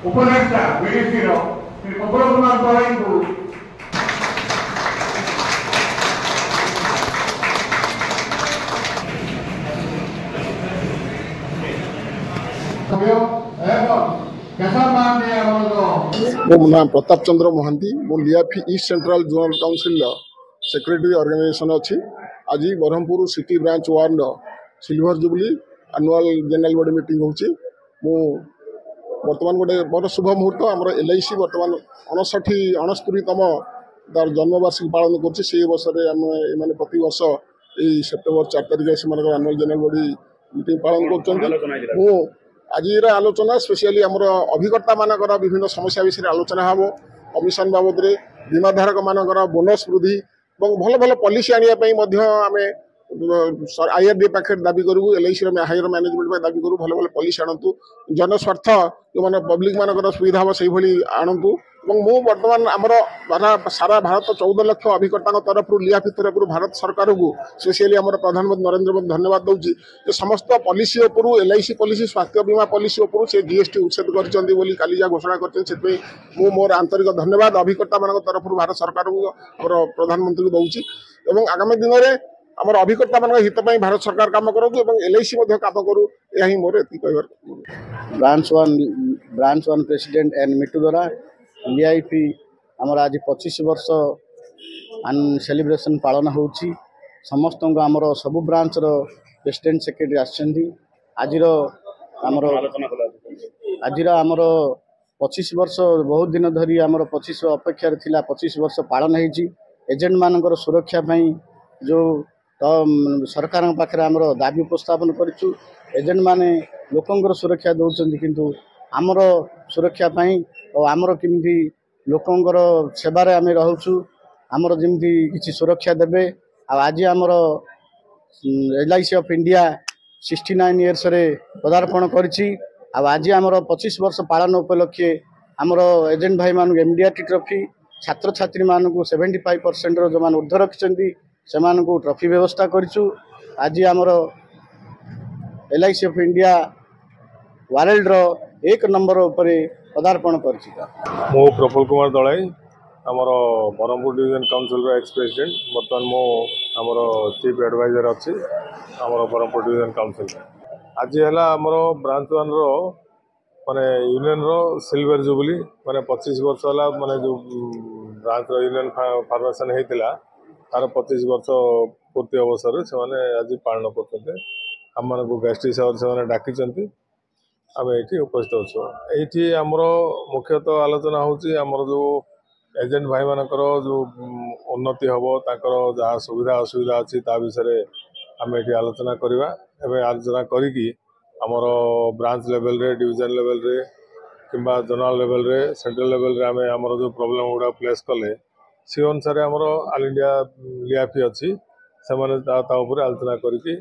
उपदेष्टा BDC Shri Kapil Kumar Dalai को मो नाम प्रताप चंद्र महांती मो लियाफी east central zonal council secretary organisation अच्छी आज Brahmapur city branch 1 silver jubilee annual general body meeting होची मो वर्तमान गोटे बड़ शुभ मुहूर्त आमर एलआईसी वर्तमान 69-69तम तार जन्मवार्षिकी पालन कर प्रति वर्ष यही सेप्टेम्बर 4 तारिख से एनुअल जनरल बॉडी मीटिंग पालन कर आज आलोचना स्पेशली आमर अभिकर्ता मानकर विभिन्न समस्या विषय आलोचना हम कमिशन बाबद बीमाधारक मानकर बोनस वृद्धि और भल भल पॉलिसी आने आईआरडी पाखे दाबी करूँ एलआईसी हायर मैनेजमेंट दाबी करूँ भल भल पॉलिसी आणतु जनस्वार्थ जो मैंने पब्लिक मानकर सुविधा हम से आणतु मु बर्तमान आमर सारा भारत 14 लाख अभिकर्ता तरफ लियाफी तरफ भारत सरकार को स्पेशली आम प्रधानमंत्री नरेंद्र मोदी धन्यवाद दूसरी समस्त पॉलिसी उपरू एलआईसी पॉलिसी स्वास्थ्य बीमा पॉलिसी उपरू से जीएसटी उच्छेद कर जहाँ घोषणा कर मोर आंतरिक धन्यवाद अभिकर्ता मान तरफ भारत सरकार को प्रधानमंत्री को दूसरी आगामी दिन में आम अभिकर्ता मान हित भारत सरकार काम करूँ एलआईसी काम करूँ यही मोर ब्रांच 1 प्रेसिडेंट एन मिट्टू द्वारा लिआईपी आमर आज 25 वर्ष सेलिब्रेशन पालन होची समस्त आमर सबु ब्रांच रो प्रेसिडेंट सेक्रेटरी आजिर आमर 25 वर्ष बहुत दिन धरी आमर 25 अपेक्षा थिला 25 वर्ष पालन होती एजेंट मानकर सुरक्षा पाई जो तो सरकार पाखे आमर दाबी उपस्थापन करूँ एजेंट माने लोकंर सुरक्षा दौरान किंतु आमर सुरक्षा पाई और आमर किमी लोकंर सेवारे आम रोचु आमर जमी किसी सुरक्षा देवे आज आमर एलआईसी ऑफ इंडिया 69 इयर्स रे पदार्पण करिछि आज आमर 25 वर्ष पालन उपलक्षे आमर एजेंट भाई मान एमडीआरटी ट्रॉफी छात्र छात्री मान 75% जो मान ऊर्ध्व रखिछन्ती से ट्रॉफी व्यवस्था करिछु आज आमर एलआईसी ऑफ इंडिया वर्ल्ड रो 1 नंबर उपरे पदार्पण कर प्रफुल्ल कुमार दलाई आमर Brahmapur division council ex president बर्तमान मो आमर चीफ एडवाइजर अच्छी आमर ब्रह्मपुर डिवीजन काउंसिल आज है आमर ब्रांच 1 रो माने यूनियन रो सिल्वर जुबली माने 25 वर्ष है माने जो ब्रांच रो यूनियन फॉर्मेशन होता तार 25 वर्ष पूर्ति अवसर से आज पालन करते आम मान गेस्ट हिसाब से डाकी आम ये उपस्थित अच्छे ये आमर मुख्यतः आलोचना होमर जो एजेंट भाई मानकर जो उन्नति हम तर जहाँ सुविधा असुविधा अच्छी ता विषय आम ये आलोचना करवा एवं आलोचना करी आमर ब्रांच लेवल रे डिवीजन लेवल रे किंबा जोनल लेवल रे सेंट्रल लेवल रे आम आमर जो प्रोब्लेम गुड़ा प्लेस कले सी अनुसार आमर ऑल इंडिया लियाफी अच्छी से आलोचना करके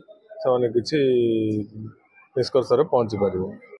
निष्कर्ष पहुँची पार।